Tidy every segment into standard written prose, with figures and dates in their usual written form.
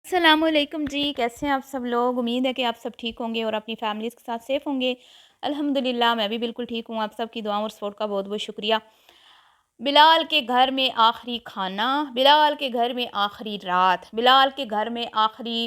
अस्सलामुअलैकुम जी, कैसे हैं आप सब लोग। उम्मीद है कि आप सब ठीक होंगे और अपनी फैमिलीज़ के साथ सेफ़ होंगे। अल्हम्दुलिल्लाह मैं भी बिल्कुल ठीक हूँ। आप सबकी दुआओं और सपोर्ट का बहुत-बहुत शुक्रिया। बिलाल के घर में आखिरी खाना, बिलाल के घर में आखिरी रात, बिलाल के घर में आखिरी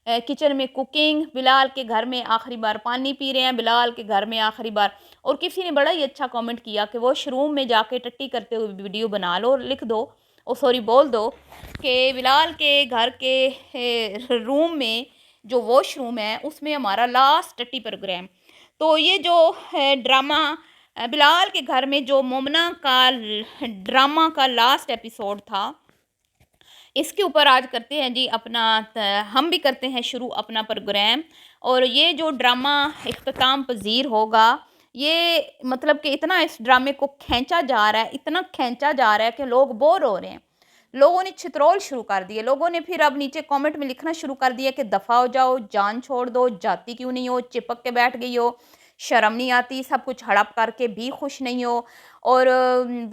किचन में कुकिंग, बिलाल के घर में आखिरी बार पानी पी रहे हैं, बिलाल के घर में आखिरी बार। और किसी ने बड़ा ही अच्छा कमेंट किया कि वॉशरूम में जाके टट्टी करते हुए वीडियो बना लो और लिख दो, ओ सॉरी बोल दो कि बिलाल के घर के रूम में जो वॉशरूम है उसमें हमारा लास्ट टट्टी प्रोग्राम। तो ये जो ड्रामा बिलाल के घर में जो मोमना का ड्रामा का लास्ट एपिसोड था, इसके ऊपर आज करते हैं जी अपना हम भी करते हैं शुरू अपना प्रोग्राम। और ये जो ड्रामा इख्तिताम पजीर होगा, ये मतलब कि इतना इस ड्रामे को खींचा जा रहा है, इतना खींचा जा रहा है कि लोग बोर हो रहे हैं। लोगों ने छित्रोल शुरू कर दिए, लोगों ने फिर अब नीचे कमेंट में लिखना शुरू कर दिया कि दफ़ा हो जाओ, जान छोड़ दो, जाती क्यों नहीं हो, चिपक के बैठ गई हो, शर्म नहीं आती, सब कुछ हड़प करके भी खुश नहीं हो। और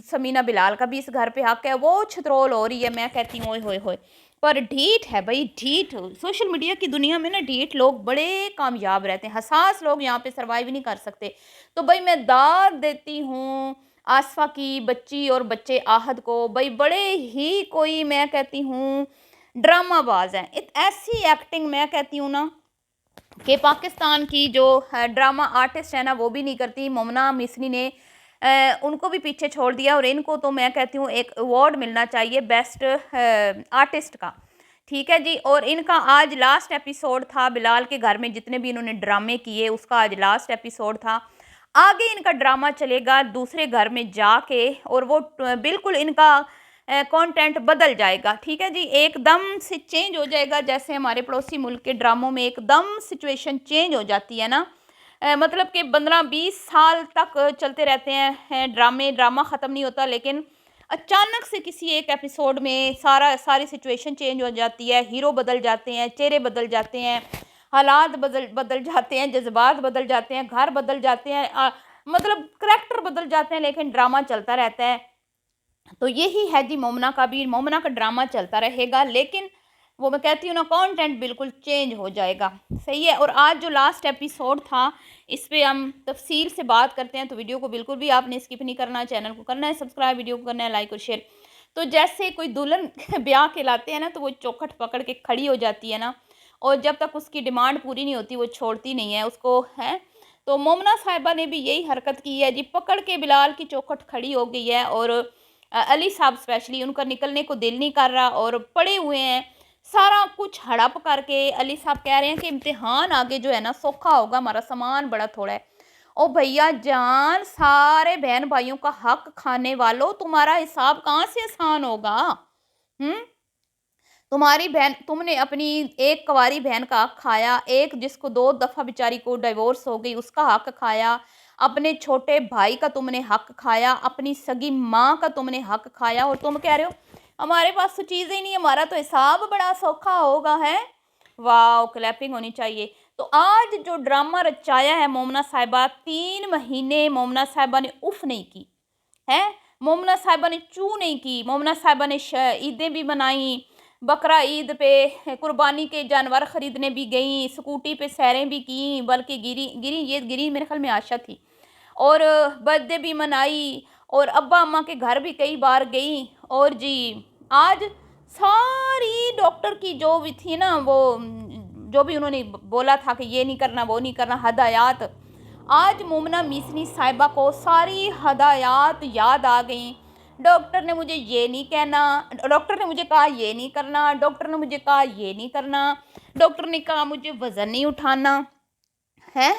समीना बिलाल का भी इस घर पे हक है, वो छित्रोल हो रही है। मैं कहती हूँ ओए होए होए, पर ढीठ है भाई, ढीठ। सोशल मीडिया की दुनिया में ना ढीठ लोग बड़े कामयाब रहते हैं, हसास लोग यहाँ पे सर्वाइव नहीं कर सकते। तो भाई मैं दाद देती हूँ आसफा की बच्ची और बच्चे आहद को, भाई बड़े ही कोई मैं कहती हूँ ड्रामाबाज हैं। ऐसी एक्टिंग मैं कहती हूँ ना कि पाकिस्तान की जो ड्रामा आर्टिस्ट है ना वो भी नहीं करती। मोमना मिसरी ने उनको भी पीछे छोड़ दिया और इनको तो मैं कहती हूँ एक अवार्ड मिलना चाहिए बेस्ट आर्टिस्ट का। ठीक है जी। और इनका आज लास्ट एपिसोड था बिलाल के घर में, जितने भी इन्होंने ड्रामे किए उसका आज लास्ट एपिसोड था। आगे इनका ड्रामा चलेगा दूसरे घर में जाके, और वो बिल्कुल इनका कंटेंट बदल जाएगा। ठीक है जी, एकदम से चेंज हो जाएगा। जैसे हमारे पड़ोसी मुल्क के ड्रामों में एकदम सिचुएशन चेंज हो जाती है ना, मतलब कि 15-20 साल तक चलते रहते हैं ड्रामे, ड्रामा ख़त्म नहीं होता, लेकिन अचानक से किसी एक एपिसोड में सारी सिचुएशन चेंज हो जाती है, हीरो बदल जाते हैं, चेहरे बदल जाते हैं, हालात बदल बदल जाते हैं, जज्बात बदल जाते हैं, घर बदल जाते हैं, मतलब करैक्टर बदल जाते हैं, लेकिन ड्रामा चलता रहता है। तो यही है जी मोमना का भी, मोमना का ड्रामा चलता रहेगा, लेकिन वो मैं कहती हूँ ना कंटेंट बिल्कुल चेंज हो जाएगा। सही है। और आज जो लास्ट एपिसोड था इस पे हम तफसील से बात करते हैं, तो वीडियो को बिल्कुल भी आपने स्किप नहीं करना, चैनल को करना है सब्सक्राइब, वीडियो को करना है लाइक और शेयर। तो जैसे कोई दुल्हन ब्याह के लाते हैं ना, तो वो चौखट पकड़ के खड़ी हो जाती है ना, और जब तक उसकी डिमांड पूरी नहीं होती वो छोड़ती नहीं है उसको, है। तो मोमना साहिबा ने भी यही हरकत की है जी, पकड़ के बिलाल की चौखट खड़ी हो गई है। और अली साहब स्पेशली, उनका निकलने को दिल नहीं कर रहा और पड़े हुए हैं, सारा कुछ हड़प करके। अली साहब कह रहे हैं कि इम्तिहान आगे जो है ना सौखा होगा, हमारा सामान बड़ा थोड़ा है। ओ भैया जान, सारे बहन भाइयों का हक खाने वालों, तुम्हारा हिसाब कहाँ से आसान होगा। हम्म। तुम्हारी बहन, तुमने अपनी एक कुंवारी बहन का हक खाया, एक जिसको 2 दफ़ा बेचारी को डिवोर्स हो गई उसका हक खाया, अपने छोटे भाई का तुमने हक खाया, अपनी सगी माँ का तुमने हक खाया, और तुम कह रहे हो हमारे पास तो चीज़ें ही नहीं, हमारा तो हिसाब बड़ा सौखा होगा है। वाह, क्लैपिंग होनी चाहिए। तो आज जो ड्रामा रचाया है मोमना साहिबा, 3 महीने मोमना साहिबा ने उफ नहीं की है, मोमना साहिबा ने चू नहीं की, मोमना साहिबा ने ईदें भी मनाई, बकरा ईद पे कुर्बानी के जानवर ख़रीदने भी गई, स्कूटी पे सैरें भी की, बल्कि गिरी गिरी ये गिरी मेरे ख्याल में आशा थी, और बर्थडे भी मनाई, और अब्बा अम्मा के घर भी कई बार गई। और जी आज सारी डॉक्टर की जो भी थी ना, वो जो भी उन्होंने बोला था कि ये नहीं करना वो नहीं करना हदायत, आज मोमना मिसरी साहिबा को सारी हदायत याद आ गई। डॉक्टर ने मुझे ये नहीं कहना, डॉक्टर ने मुझे कहा ये नहीं करना, डॉक्टर ने मुझे कहा ये नहीं करना, डॉक्टर ने कहा मुझे वज़न नहीं उठाना है।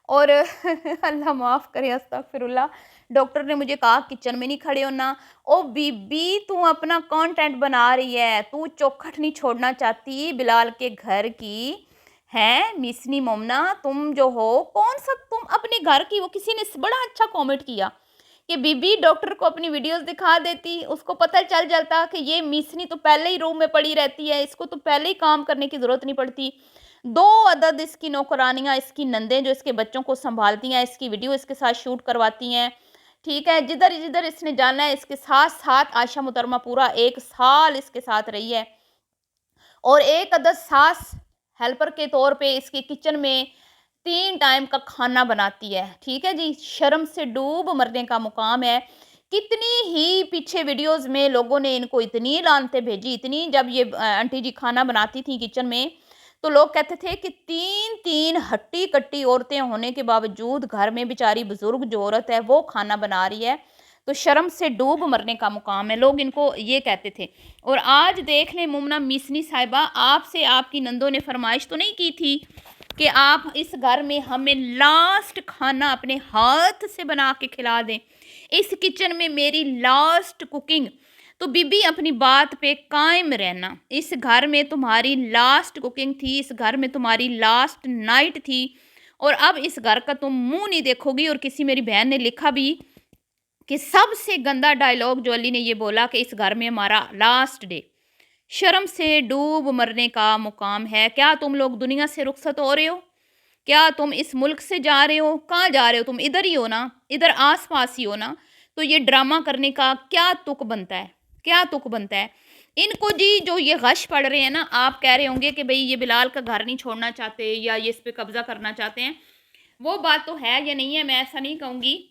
और अल्लाह माफ़ करे, अस्तगफिरुल्लाह, डॉक्टर ने मुझे कहा किचन में नहीं खड़े होना। ओ बीबी, तू अपना कंटेंट बना रही है, तू चौखट नहीं छोड़ना चाहती बिलाल के घर की, है मिसनी मोमना। तुम जो हो कौन सा, तुम अपने घर की, वो किसी ने बड़ा अच्छा कमेंट किया कि बीबी डॉक्टर को अपनी वीडियोस दिखा देती, उसको पता चल जाता कि ये मिसनी तो पहले ही रूम में पड़ी रहती है, इसको तो पहले ही काम करने की ज़रूरत नहीं पड़ती। 2 अदद इसकी नौकरानियाँ, इसकी नंदें जो इसके बच्चों को संभालती हैं, इसकी वीडियो इसके साथ शूट करवाती हैं। ठीक है, जिधर जिधर इसने जाना है इसके साथ साथ आयशा मुहतरमा पूरा 1 साल इसके साथ रही है। और एक अदद सास हेल्पर के तौर पे इसके किचन में 3 टाइम का खाना बनाती है। ठीक है जी, शर्म से डूब मरने का मुकाम है। कितनी ही पीछे वीडियोज़ में लोगों ने इनको इतनी लानतें भेजी, इतनी जब ये आंटी जी खाना बनाती थी किचन में, तो लोग कहते थे कि 3-3 हट्टी-कट्टी औरतें होने के बावजूद घर में बेचारी बुज़ुर्ग जो औरत है वो खाना बना रही है, तो शर्म से डूब मरने का मुकाम है। लोग इनको ये कहते थे। और आज देख लें मुमना मिसनी साहिबा, आपसे आपकी नंदों ने फरमाइश तो नहीं की थी कि आप इस घर में हमें लास्ट खाना अपने हाथ से बना के खिला दें, इस किचन में मेरी लास्ट कुकिंग। तो बीबी अपनी बात पे कायम रहना, इस घर में तुम्हारी लास्ट कुकिंग थी, इस घर में तुम्हारी लास्ट नाइट थी और अब इस घर का तुम मुंह नहीं देखोगी। और किसी मेरी बहन ने लिखा भी कि सबसे गंदा डायलॉग जो अली ने ये बोला कि इस घर में हमारा लास्ट डे। शर्म से डूब मरने का मुकाम है। क्या तुम लोग दुनिया से रुखसत हो रहे हो? क्या तुम इस मुल्क से जा रहे हो? कहाँ जा रहे हो? तुम इधर ही हो ना, इधर आस पास ही हो ना। तो ये ड्रामा करने का क्या तुक बनता है, क्या तुक बनता है इनको जी? जो ये गश पड़ रहे हैं ना, आप कह रहे होंगे कि भाई ये बिलाल का घर नहीं छोड़ना चाहते या ये इस पे कब्जा करना चाहते हैं। वो बात तो है या नहीं है, मैं ऐसा नहीं कहूँगी।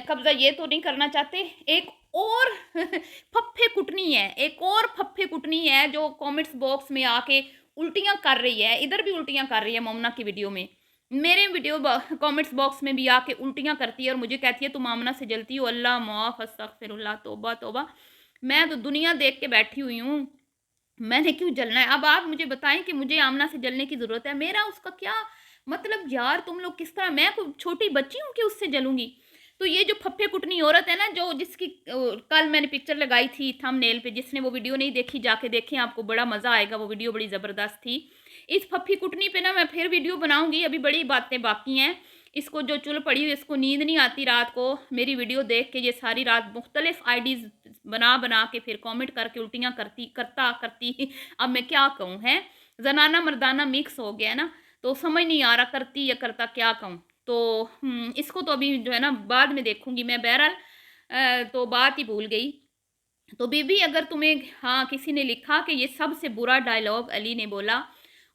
कब्जा ये तो नहीं करना चाहते। एक और फप्फे कुटनी है, एक और फप्फे कुटनी है जो कमेंट्स बॉक्स में आके उल्टियां कर रही है। इधर भी उल्टियां कर रही है मोमना की वीडियो में, मेरे वीडियो कमेंट्स बॉक्स में भी आके उल्टियां करती है और मुझे कहती है तुम आमना से जलती हो। अल्लाह माफ़, अस्तगफिरुल्लाह, तौबा तौबा। मैं तो दुनिया देख के बैठी हुई हूँ, मैंने क्यों जलना है? अब आप मुझे बताएं कि मुझे आमना से जलने की ज़रूरत है, मेरा उसका क्या मतलब? यार तुम लोग किस तरह, मैं कोई छोटी बच्ची हूँ कि उससे जलूंगी? तो ये जो फप्फे कुटनी औरत है ना, जो जिसकी कल मैंने पिक्चर लगाई थी थंबनेल पे, जिसने वो वीडियो नहीं देखी जाके देखें, आपको बड़ा मज़ा आएगा, वो वीडियो बड़ी ज़बरदस्त थी। इस फप्फी कुटनी पे ना मैं फिर वीडियो बनाऊंगी, अभी बड़ी बातें बाकी हैं। इसको जो चुल पड़ी हुई, इसको नींद नहीं आती रात को मेरी वीडियो देख के, ये सारी रात मुख्तलिफ आईडीज़ बना बना के फिर कमेंट करके उल्टियाँ करती। अब मैं क्या कहूँ, है जनाना मर्दाना मिक्स हो गया है ना, तो समझ नहीं आ रहा करती या करता क्या कहूँ। तो इसको तो अभी जो है ना बाद में देखूंगी मैं। बहरहाल तो बात ही भूल गई। तो बीबी, अगर तुम्हें हाँ किसी ने लिखा कि ये सबसे बुरा डायलॉग अली ने बोला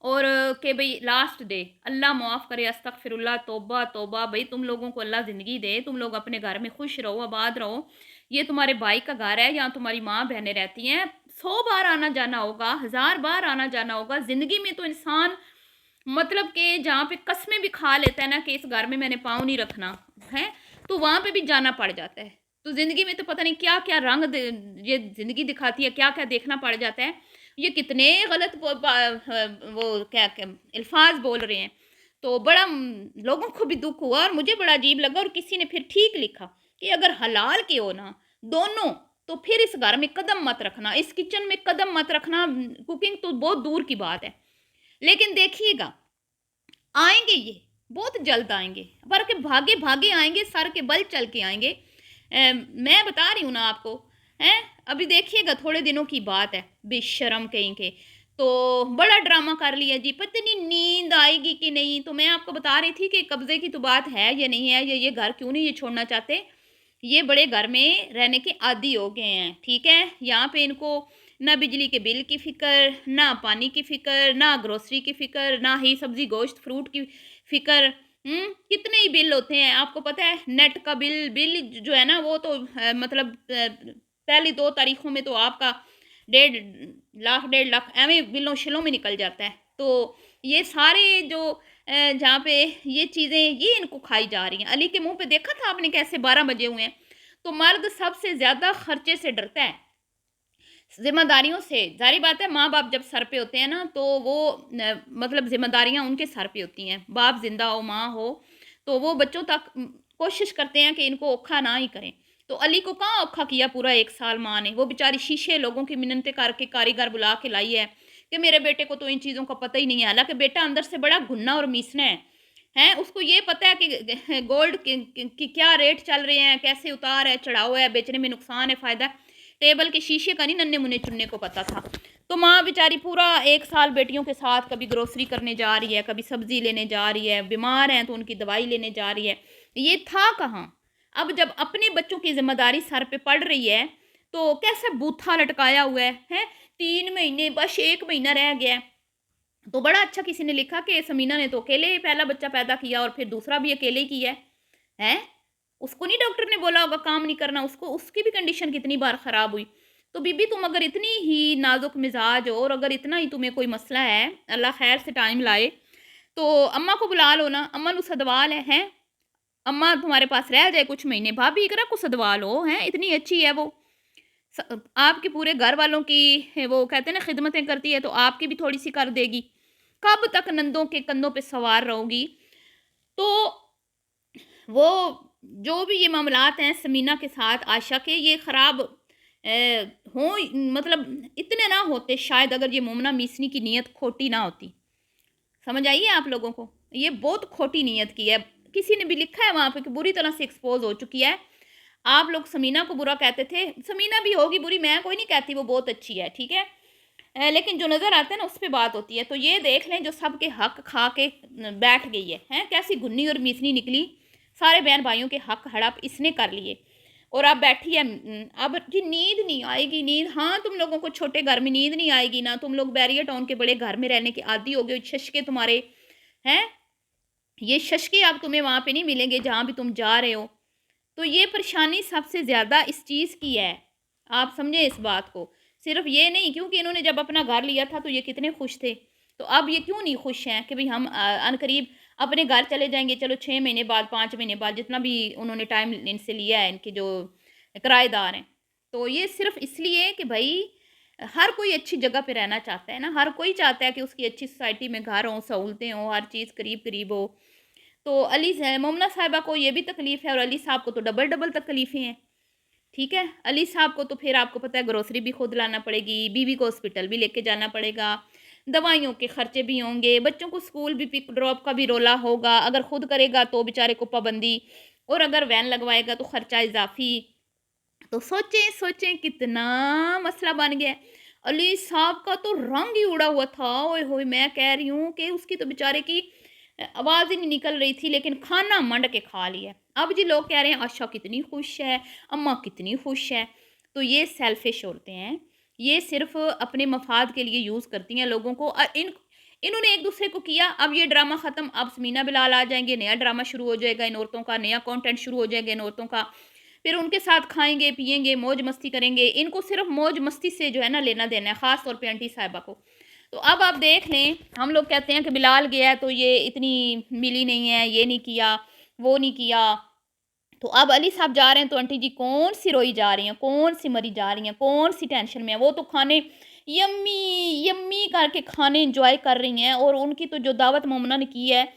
और कि भाई लास्ट डे, अल्लाह माफ़ करे, अस्तगफिरुल्लाह, तौबा तौबा। भाई तुम लोगों को अल्लाह ज़िंदगी दे, तुम लोग अपने घर में खुश रहो, आबाद रहो। ये तुम्हारे भाई का घर है, यहाँ तुम्हारी माँ बहनें रहती हैं, 100 बार आना जाना होगा, 1000 बार आना जाना होगा। ज़िंदगी में तो इंसान मतलब कि जहाँ पे कस्में भी खा लेता है ना कि इस घर में मैंने पाँव नहीं रखना है, तो वहाँ पे भी जाना पड़ जाता है। तो ज़िंदगी में तो पता नहीं क्या क्या रंग ये ज़िंदगी दिखाती है, क्या क्या देखना पड़ जाता है। ये कितने गलत वो क्या क्या अल्फाज बोल रहे हैं। तो बड़ा लोगों को भी दुख हुआ और मुझे बड़ा अजीब लगा। और किसी ने फिर ठीक लिखा कि अगर हलाल के हो ना दोनों, तो फिर इस घर में कदम मत रखना, इस किचन में कदम मत रखना। कुकिंग तो बहुत दूर की बात है। लेकिन देखिएगा, आएंगे ये बहुत जल्द आएंगे, पर के भागे भागे आएंगे, सर के बल चल के आएंगे। मैं बता रही हूँ ना आपको, हैं अभी देखिएगा, थोड़े दिनों की बात है। बेशरम कहीं के तो बड़ा ड्रामा कर लिया जी, पता नहीं नींद आएगी कि नहीं। तो मैं आपको बता रही थी कि कब्जे की तो बात है या नहीं है, ये घर क्यों नहीं ये छोड़ना चाहते। ये बड़े घर में रहने के आदी हो गए हैं। ठीक है, यहाँ पे इनको ना बिजली के बिल की फ़िक्र, ना पानी की फ़िक्र, ना ग्रोसरी की फ़िक्र, ना ही सब्ज़ी गोश्त फ्रूट की फ़िक्र। कितने ही बिल होते हैं आपको पता है। नेट का बिल जो है ना वो तो मतलब पहली 2 तारीखों में तो आपका 1.5 लाख एवं बिलों शिलों में निकल जाता है। तो ये सारे जो जहाँ पे ये चीज़ें ये इनको खाई जा रही हैं। अली के मुंह पे देखा था आपने कैसे 12 बजे हुए हैं। तो मर्द सबसे ज़्यादा खर्चे से डरता है, ज़िम्मेदारियों से। ज़ाहिर बात है, माँ बाप जब सर पे होते हैं ना तो वो मतलब ज़िम्मेदारियाँ उनके सर पे होती हैं। बाप ज़िंदा हो, माँ हो, तो वो बच्चों तक कोशिश करते हैं कि इनको औखा ना ही करें। तो अली को कहाँ औखा किया पूरा 1 साल माँ ने। वो बेचारी शीशे लोगों की मिन्नतें करके कारीगर बुला के लाई है कि मेरे बेटे को तो इन चीज़ों का पता ही नहीं है। हालाँकि बेटा अंदर से बड़ा घुन्ना और मीसना है। हैं, उसको ये पता है कि गोल्ड की क्या रेट चल रहे हैं, कैसे उतार है, चढ़ाव है, बेचने में नुकसान है, फ़ायदा है। टेबल के शीशे का नहीं नन्हे मुन्ने चुनने को पता था। तो माँ बेचारी पूरा 1 साल बेटियों के साथ कभी ग्रोसरी करने जा रही है, कभी सब्जी लेने जा रही है, बीमार हैं तो उनकी दवाई लेने जा रही है। ये था कहाँ। अब जब अपने बच्चों की जिम्मेदारी सर पे पड़ रही है तो कैसे बूथा लटकाया हुआ है। 3 महीने, बस 1 महीना रह गया है। तो बड़ा अच्छा किसी ने लिखा कि समीना ने तो अकेले ही पहला बच्चा पैदा किया और फिर दूसरा भी अकेले ही किया है। हैं? उसको नहीं डॉक्टर ने बोला होगा काम नहीं करना, उसको उसकी भी कंडीशन कितनी बार ख़राब हुई। तो बीबी तुम अगर इतनी ही नाज़ुक मिज़ाज हो और अगर इतना ही तुम्हें कोई मसला है, अल्लाह खैर से टाइम लाए, तो अम्मा को बुला लो ना, अम्मा नु सदवाल हैं? अम्मा तुम्हारे पास रह जाए कुछ महीने, भाभी इकरा को सदवा लो, हैं? इतनी अच्छी है वो। आपके पूरे घर वालों की वो कहते हैं ना खिदमतें करती है, तो आपकी भी थोड़ी सी कर देगी। कब तक नंदों के कंधों पे सवार रहोगी? तो वो जो भी ये मामलात हैं समीना के साथ आयशा के, ये ख़राब हों, मतलब इतने ना होते शायद अगर ये मोमना मीसनी की नीयत खोटी ना होती। समझ आई है आप लोगों को? ये बहुत खोटी नीयत की है। किसी ने भी लिखा है वहाँ पे कि बुरी तरह से एक्सपोज़ हो चुकी है। आप लोग समीना को बुरा कहते थे, समीना भी होगी बुरी, मैं कोई नहीं कहती, वो बहुत अच्छी है, ठीक है? लेकिन जो नज़र आता है ना उस पे बात होती है। तो ये देख लें जो सबके हक खा के बैठ गई है, हैं? कैसी गुन्नी और मीसनी निकली, सारे बहन भाइयों के हक हड़प इसने कर लिए और अब बैठी है। अब जी नींद नहीं आएगी, नींद, हाँ तुम लोगों को छोटे घर में नींद नहीं आएगी ना, तुम लोग बैरियर टाउन के बड़े घर में रहने के आदी हो गए, शशके तुम्हारे हैं, ये शशके अब तुम्हें वहाँ पे नहीं मिलेंगे जहाँ भी तुम जा रहे हो। तो ये परेशानी सबसे ज़्यादा इस चीज़ की है, आप समझें इस बात को। सिर्फ ये नहीं, क्योंकि इन्होंने जब अपना घर लिया था तो ये कितने खुश थे, तो अब ये क्यों नहीं खुश हैं कि भाई हम अनकरीब अपने घर चले जाएंगे, चलो 6 महीने बाद, 5 महीने बाद, जितना भी उन्होंने टाइम इनसे लिया है, इनके जो किराएदार हैं। तो ये सिर्फ इसलिए कि भाई हर कोई अच्छी जगह पे रहना चाहता है ना, हर कोई चाहता है कि उसकी अच्छी सोसाइटी में घर हों, सहूलतें हों, हर चीज़ करीब करीब हो। तो मोमना साहिबा को ये भी तकलीफ़ है और अली साहब को तो डबल डबल तकलीफ़ें हैं, ठीक है? अली साहब को तो फिर आपको पता है ग्रोसरी भी खुद लाना पड़ेगी, बीवी को हॉस्पिटल भी लेके जाना पड़ेगा, दवाइयों के खर्चे भी होंगे, बच्चों को स्कूल भी पिक ड्रॉप का भी रोला होगा, अगर खुद करेगा तो बेचारे को पाबंदी, और अगर वैन लगवाएगा तो खर्चा इजाफी। तो सोचें सोचें कितना मसला बन गया है। अली साहब का तो रंग ही उड़ा हुआ था, ओए होए, मैं कह रही हूँ कि उसकी तो बेचारे की आवाज़ ही नहीं निकल रही थी, लेकिन खाना मंड के खा लिया। अब जी लोग कह रहे हैं आशा कितनी खुश है, अम्मा कितनी खुश है। तो ये सेल्फिश होते हैं, ये सिर्फ अपने मफाद के लिए यूज़ करती हैं लोगों को। इन्होंने एक दूसरे को किया, अब ये ड्रामा ख़त्म, अब समीना बिलाल आ जाएंगे, नया ड्रामा शुरू हो जाएगा इन औरतों का, नया कंटेंट शुरू हो जाएगा इन औरतों का। फिर उनके साथ खाएंगे पिएंगे, मौज मस्ती करेंगे। इनको सिर्फ मौज मस्ती से जो है ना लेना देना है, ख़ास तौर पे आंटी साहिबा को। तो अब आप देख लें, हम लोग कहते हैं कि बिलाल गया है तो ये इतनी मिली नहीं है, ये नहीं किया, वो नहीं किया। तो अब अली साहब जा रहे हैं तो आंटी जी कौन सी रोई जा रही हैं, कौन सी मरी जा रही हैं, कौन सी टेंशन में है। वो तो खाने यम्मी यम्मी करके खाने इंजॉय कर रही हैं, और उनकी तो जो दावत मोमना ने की है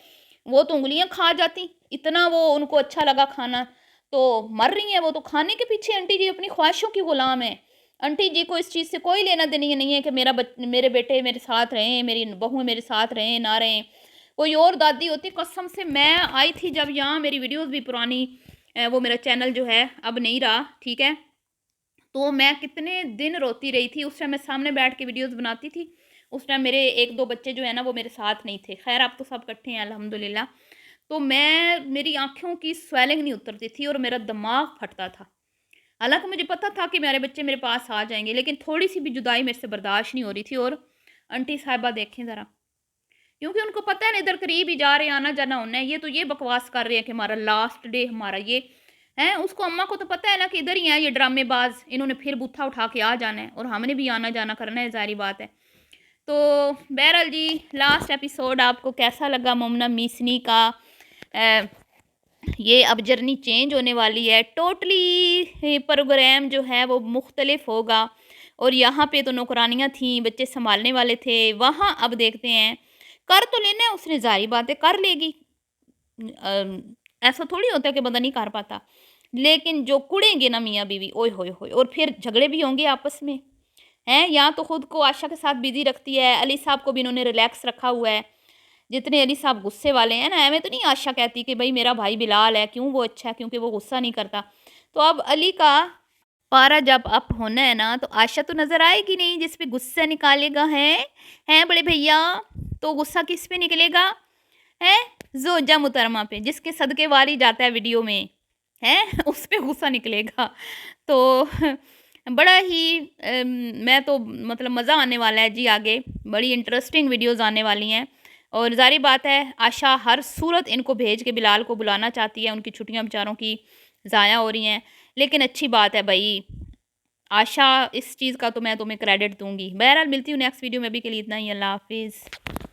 वो तो उंगलियां खा जाती, इतना वो उनको अच्छा लगा खाना। तो मर रही हैं वो तो खाने के पीछे। आंटी जी अपनी ख्वाहिशों की गुलाम है। आंटी जी को इस चीज़ से कोई लेना देना नहीं है कि मेरे बेटे मेरे साथ रहें, मेरी बहुएं मेरे साथ रहें ना रहें। कोई और दादी होती, कसम से मैं आई थी जब यहाँ, मेरी वीडियोस भी पुरानी, वो मेरा चैनल जो है अब नहीं रहा, ठीक है? तो मैं कितने दिन रोती रही थी। उस टाइम मैं सामने बैठ के वीडियोस बनाती थी। उस टाइम मेरे 1-2 बच्चे जो है ना वो मेरे साथ नहीं थे। खैर अब तो सब इकट्ठे हैं अल्हम्दुलिल्लाह। तो मेरी आँखों की स्वेलिंग नहीं उतरती थी और मेरा दिमाग फटता था। हालाँकि मुझे पता था कि मेरे बच्चे मेरे पास आ जाएँगे, लेकिन थोड़ी-सी भी जुदाई मेरे से बर्दाश्त नहीं हो रही थी। और आंटी साहिबा देखें ज़रा, क्योंकि उनको पता है ना इधर करीब ही जा रहे हैं, आना-जाना होना है। ये तो ये बकवास कर रहे हैं कि हमारा लास्ट डे, हमारा ये है। उसको अम्मा को तो पता है ना कि इधर ही हैं ये ड्रामेबाज, इन्होंने फिर बूथा उठा के आ जाना है और हमने भी आना-जाना करना है, ज़ाहिर बात है। तो बहरहाल जी, लास्ट एपिसोड आपको कैसा लगा मोमना मीसनी का? अ, ये अब जर्नी चेंज होने वाली है टोटली, प्रोग्राम जो है वो मुख्तलिफ होगा। और यहाँ पे तो नौकरानियाँ थीं, बच्चे संभालने वाले थे, वहाँ अब देखते हैं। कर तो लेना है उसने, ज़ाहिर बात है कर लेगी। ऐसा थोड़ी होता है कि बंदा नहीं कर पाता, लेकिन जो कुड़ेंगे ना मियाँ बीवी, ओए होए होए, और फिर झगड़े भी होंगे आपस में, हैं? यहाँ तो खुद को आशा के साथ बिजी रखती है, अली साहब को भी इन्होंने रिलैक्स रखा हुआ है। जितने अली साहब गुस्से वाले हैं ना, एवें तो नहीं आशा कहती कि भाई मेरा भाई बिलाल है, क्यों वो अच्छा है, क्योंकि वो गुस्सा नहीं करता। तो अब अली का पारा जब अप होना है ना, तो आशा तो नज़र आएगी नहीं जिस पे गुस्सा निकालेगा, हैं बड़े भैया? तो गुस्सा किस पे निकलेगा? है जोजा मुहतरमा पे, जिसके सदके वारी जाता है वीडियो में, हैं? उस पे गुस्सा निकलेगा। तो बड़ा ही मैं तो मतलब मज़ा आने वाला है जी आगे, बड़ी इंटरेस्टिंग वीडियोज़ आने वाली हैं। और ज़ाहिर बात है आशा हर सूरत इनको भेज के बिलाल को बुलाना चाहती है, उनकी छुट्टियाँ बेचारों की ज़ाया हो रही हैं। लेकिन अच्छी बात है भई, आशा इस चीज़ का तो मैं तुम्हें क्रेडिट दूँगी। बहरहाल मिलती हूँ नेक्स्ट वीडियो में, अभी के लिए इतना ही, अल्लाह हाफ़िज़।